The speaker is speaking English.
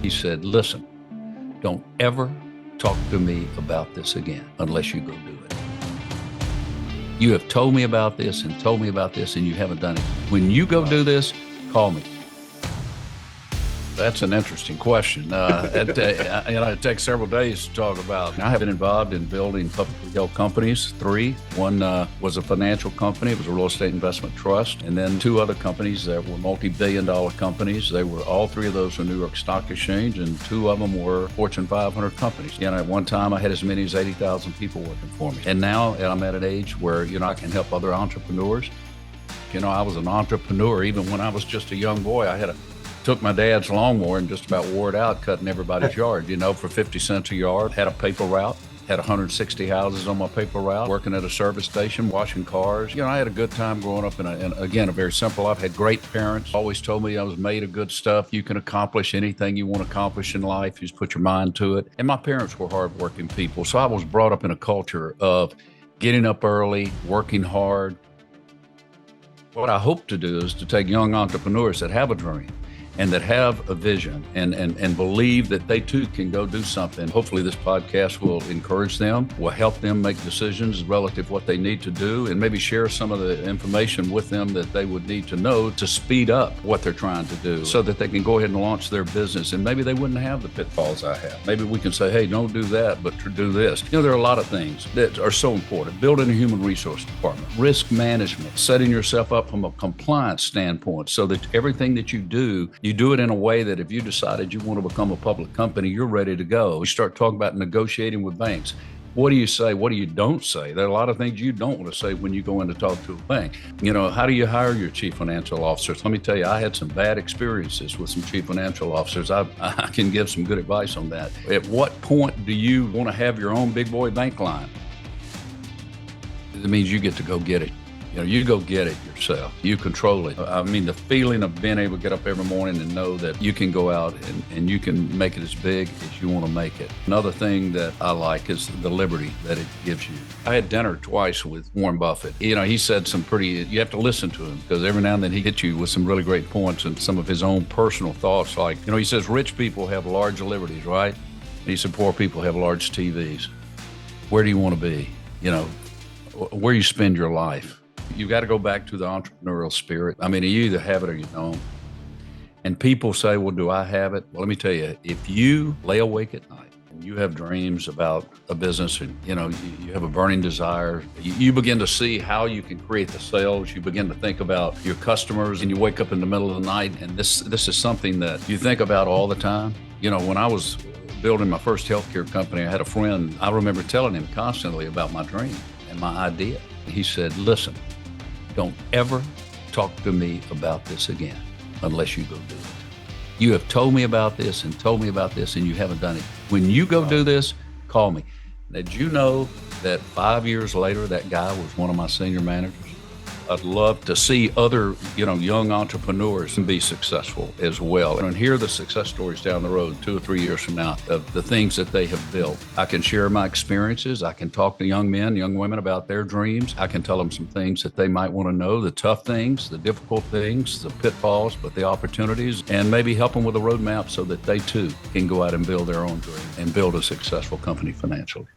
He said, listen, don't ever talk to me about this again unless you go do it. You have told me about this and told me about this and you haven't done it. When you go do this, call me. That's an interesting question. It takes several days to talk about. I have been involved in building publicly held companies, 3. One was a financial company. It was a real estate investment trust. And then 2 other companies that were multi-billion-dollar companies. All 3 of those were New York Stock Exchange, and 2 of them were Fortune 500 companies. At one time, I had as many as 80,000 people working for me. And now I'm at an age where, I can help other entrepreneurs. I was an entrepreneur even when I was just a young boy. Took my dad's lawnmower and just about wore it out cutting everybody's yard, for 50 cents a yard. Had a paper route, had 160 houses on my paper route, working at a service station, washing cars. I had a good time growing up in a very simple life. Had great parents, always told me I was made of good stuff. You can accomplish anything you want to accomplish in life. You just put your mind to it. And my parents were hardworking people. So I was brought up in a culture of getting up early, working hard. What I hope to do is to take young entrepreneurs that have a dream and that have a vision and believe that they too can go do something. Hopefully this podcast will encourage them, will help them make decisions relative to what they need to do, and maybe share some of the information with them that they would need to know to speed up what they're trying to do so that they can go ahead and launch their business. And maybe they wouldn't have the pitfalls I have. Maybe we can say, hey, don't do that, but to do this. There are a lot of things that are so important. Building a human resource department, risk management, setting yourself up from a compliance standpoint so that everything that you do it in a way that if you decided you want to become a public company, you're ready to go. You start talking about negotiating with banks. What do you say? What do you don't say? There are a lot of things you don't want to say when you go in to talk to a bank. How do you hire your chief financial officers? Let me tell you, I had some bad experiences with some chief financial officers. I can give some good advice on that. At what point do you want to have your own big boy bank line? It means you get to go get it. You go get it yourself. You control it. The feeling of being able to get up every morning and know that you can go out and you can make it as big as you want to make it. Another thing that I like is the liberty that it gives you. I had dinner twice with Warren Buffett. He said you have to listen to him because every now and then he hits you with some really great points and some of his own personal thoughts. Like, he says rich people have large liberties, right? And he said poor people have large TVs. Where do you want to be? Where you spend your life. You've got to go back to the entrepreneurial spirit. You either have it or you don't. And people say, well, do I have it? Well, let me tell you, if you lay awake at night and you have dreams about a business and, you have a burning desire, you begin to see how you can create the sales. You begin to think about your customers and you wake up in the middle of the night. And this is something that you think about all the time. When I was building my first healthcare company, I had a friend, I remember telling him constantly about my dream and my idea. He said, listen, don't ever talk to me about this again unless you go do it. You have told me about this and told me about this and you haven't done it. When you go do this, call me. Did you know that 5 years later, that guy was one of my senior managers? I'd love to see other, young entrepreneurs be successful as well and hear the success stories down the road 2 or 3 years from now of the things that they have built. I can share my experiences. I can talk to young men, young women about their dreams. I can tell them some things that they might want to know, the tough things, the difficult things, the pitfalls, but the opportunities, and maybe help them with a roadmap so that they too can go out and build their own dream and build a successful company financially.